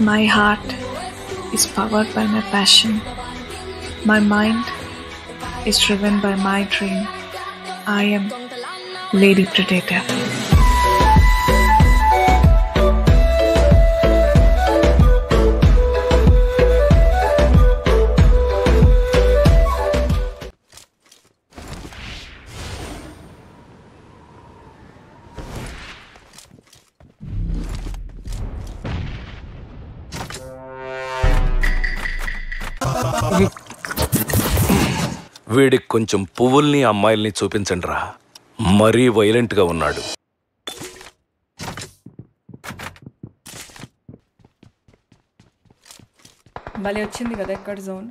My heart is powered by my passion. My mind is driven by my dream. I am Lady Predator. వీడికి కొంచెం పువ్వుల్ని అమ్మాయిల్ని చూపించండి రా, మరీ వైలెంట్ గా ఉన్నాడు. భలే వచ్చింది కదా ఎక్కడ జోన్.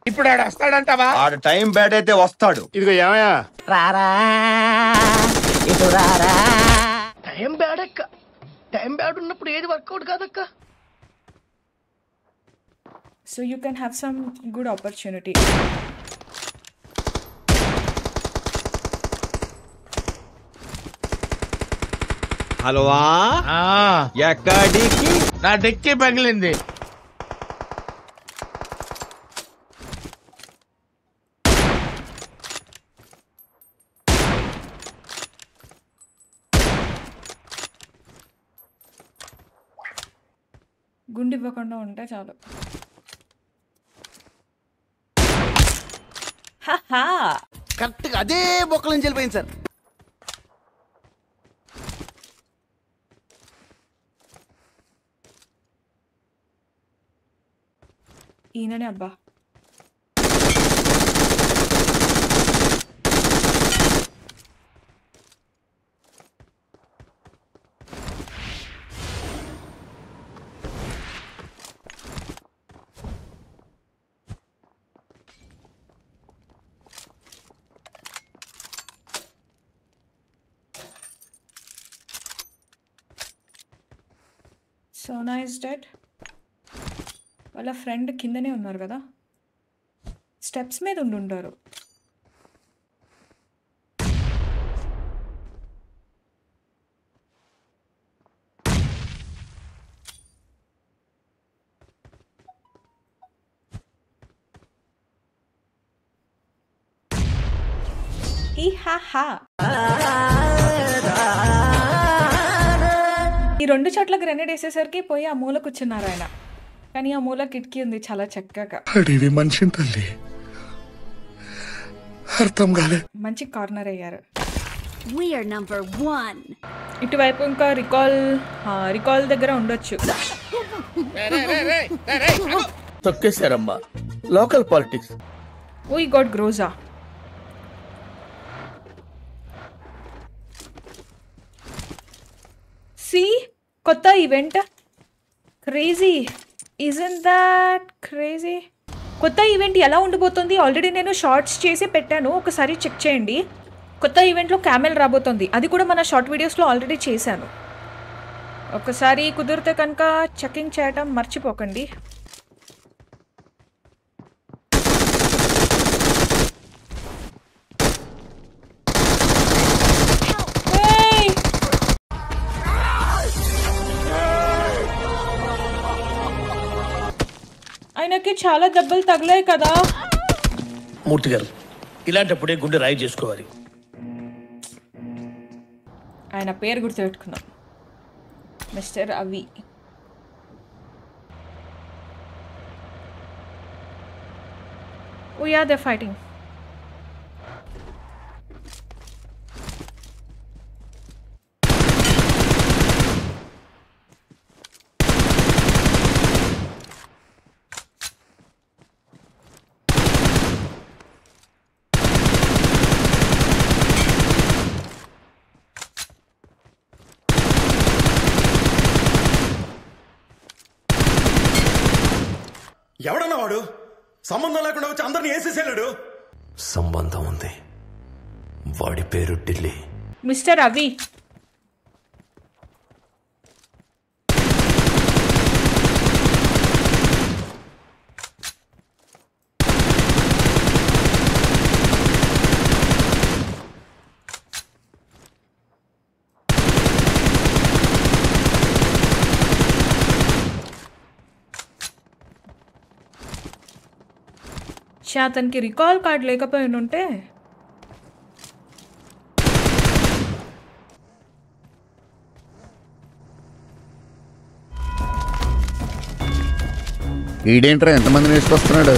ఇప్పుడు ఆడు వస్తాడంటావా? ఆడు టైం బ్యాడ్ అయితే వస్తాడు. ఇదిగో ఏమయ్యా, రారా ఇటు రారా. టైం బ్యాడ్ అక్క, టైం బ్యాడ్ ఉన్నప్పుడు ఏది వర్కౌట్ కాదక్క. So you can have some good opportunity. హలోవా ఎక్కడికి? నా డెక్కి పగిలింది. గుండు ఇవ్వకుండా ఉంటే చాలు. కరెక్ట్ గా అదే బొక్కల నుంచి వెళ్ళిపోయింది సార్. ఈయననే అబ్బా. Sona is dead. వాళ్ళ ఫ్రెండ్ కిందనే ఉన్నారు కదా, స్టెప్స్ మీద ఉండుంటారు. ఈ రెండు చోట్ల గ్రెనేడ్ వేసేసరికి పోయి ఆ మూల కూర్చున్నారు ఆయన. కానీ ఆ మూల కిటికీ ఉంది చాలా చక్కగా. అడివి మనిషిని తల్లి అర్థం కాలే. మంచి కార్నర్ అయ్యారు. We are number 1. ఇటువైపు ఇంకా రికాల్ దగ్గర ఉండొచ్చు. తొక్కేశారమ్మా, local politics. We got Groza. See? కొత్త event. Crazy, isn't that crazy? కొత్త ఈవెంట్ ఎలా ఉండిపోతుంది? ఆల్రెడీ నేను షార్ట్స్ చేసి పెట్టాను, ఒకసారి చెక్ చేయండి. కొత్త ఈవెంట్లో క్యామెల్ రాబోతుంది, అది కూడా మన షార్ట్ వీడియోస్లో ఆల్రెడీ చేశాను. ఒకసారి కుదిరితే కనుక చెకింగ్ చేయటం మర్చిపోకండి. ఆయనకి చాలా దెబ్బలు తగిలాయి కదా. మూర్తి గారు, ఇలాంటప్పుడే గుండె రాయి చేసుకోవాలి. ఆయన పేరు గుర్తుపెట్టుకుందాం, మిస్టర్ అవి. ఓ యా, దే ఫైటింగ్. ఎవడన్నా వాడు? సంబంధం లేకుండా వచ్చి అందరిని వేసేసాడు. సంబంధం ఉంది. వాడి పేరు ఢిల్లీ. మిస్టర్ రవి, అతనికి రికాల్ కార్డ్ లేకపోయి ఉంటే ఈడేంట్రా ఎంతమందిని వేసుకొస్తున్నాడు?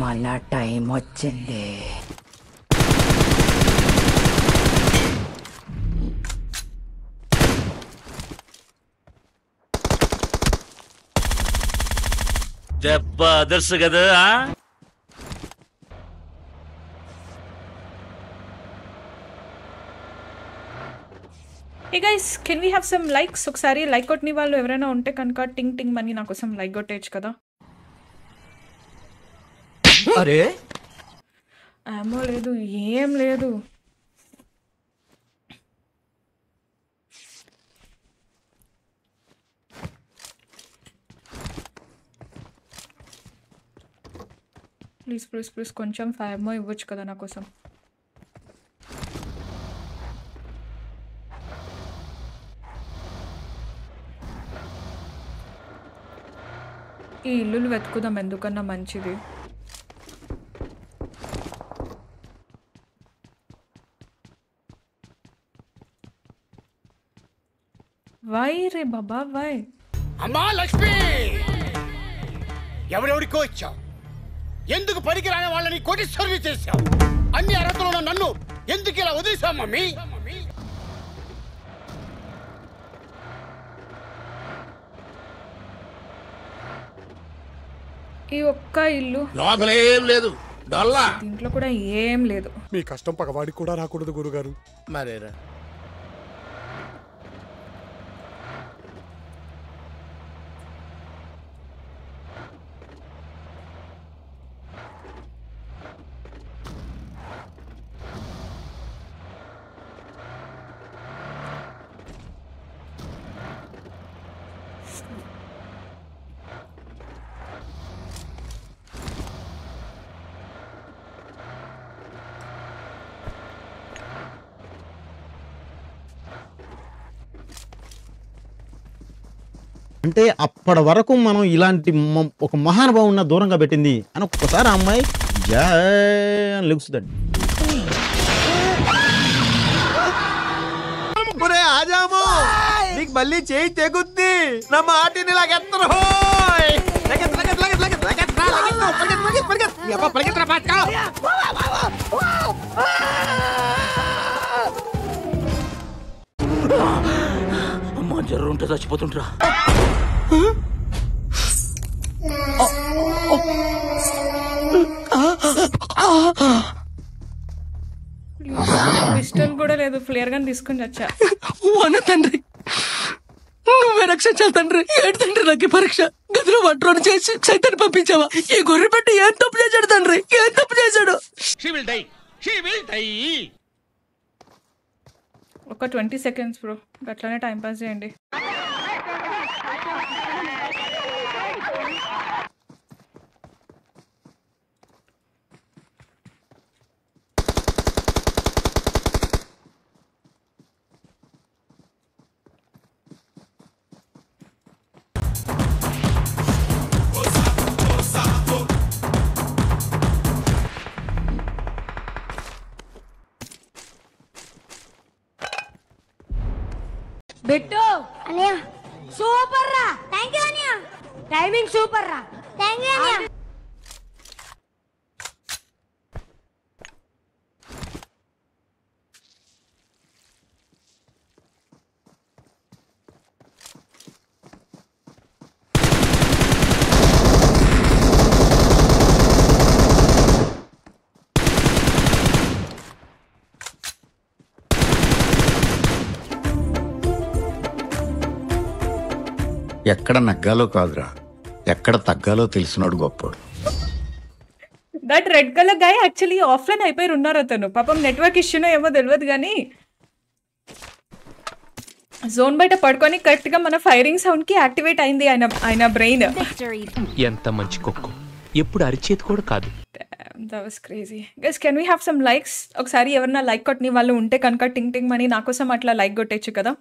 మన టైం వచ్చింది. దెబ్బ అదర్సు కదా. Hey guys, can we have some likes? ఒకసారి లైక్ కొట్టని వాళ్ళు ఎవరైనా ఉంటే కనుక టింగ్ టింగ్ మని నా కోసం లైక్ కొట్టేయచ్చు కదా. అరే ఏమో లేదు, ఏం లేదు. ప్లీజ్ ప్లీజ్ ప్లీజ్ కొంచెం 5 more ఇవ్వచ్చు కదా నా కోసం. ఈ ఇల్లులు వెతుకుదాం ఎందుకన్నా మంచిది. వై రే బాబా వై? అమ్మా లక్ష్మి, ఎవరెవరికో ఇచ్చావు, ఎందుకు పనికిరాని వాళ్ళని కోటీశ్వరుని చేశావు, అన్ని అర్హతలు నన్ను ఎందుకు ఇలా వదిలేశావు మమ్మీ? ఈ ఒక్క ఇల్లు, లోపలేం లేదు డొల్లా. దీంట్లో కూడా ఏం లేదు. మీ కష్టం పగవాడికి కూడా రాకూడదు గురుగారు. మరేరా అంటే అప్పటి వరకు మనం ఇలాంటి ఒక మహానుభావున్న దూరంగా పెట్టింది అని ఒక్కసారి అమ్మాయి జై అని లెగుస్తుందండి. ఆజాము నీకు మళ్ళీ చేయి తెగుద్ది నా మాటిని లాగెత్తరు. అమ్మా జ్వరం ఉంటే చచ్చిపోతుంటరా. పిస్టల్ కూడా లేదు, ఫ్లేర్ గన్ తీసుకుని వచ్చా. తండ్రి నువ్వే రక్షించాలి తండ్రి. ఏంటి తండ్రి నాకు పరీక్ష? గదిలో వంటను చేసి సైతాన్ని పంపించావా? ఈ గొర్రె పెట్టి ఏం తప్పు చేశాడు తండ్రి? ఏం తప్పు చేశాడు? ఒక 20 seconds బ్రో, అట్లానే టైం పాస్ చేయండి. బిట్టు అనియా సూపర్ రా. థాంక్యూ అనియా. టైమింగ్ సూపర్ రా. థాంక్యూ అనియా. ఎక్కడ నగ్గాలో కాదురా, ఎక్కడ తగ్గాలో తెలిసినాడు గొప్పోడు. దట్ రెడ్ కలర్ గాయ యాక్చువల్లీ ఆఫ్లైన్ అయిపోయి ఉన్నారు. అతను పాపం నెట్వర్క్ ఇష్యూనో ఏమో తెలియదు కానీ జోన్ బయట పడుకొని కరెక్ట్ గా మన ఫైరింగ్ సౌండ్ కి యాక్టివేట్ అయింది ఆయన బ్రెయిన్. ఎంత మంచి కుక్క, ఎప్పుడు అరిచేది కూడా కాదు. That was crazy. Guys, can we have some likes? ఒకసారి ఎవరన్నా లైక్ కొట్టని వాళ్ళు ఉంటే కనుక టింగ్ టింగ్ మని నా కోసం అట్లా లైక్ కొట్టచ్చు కదా.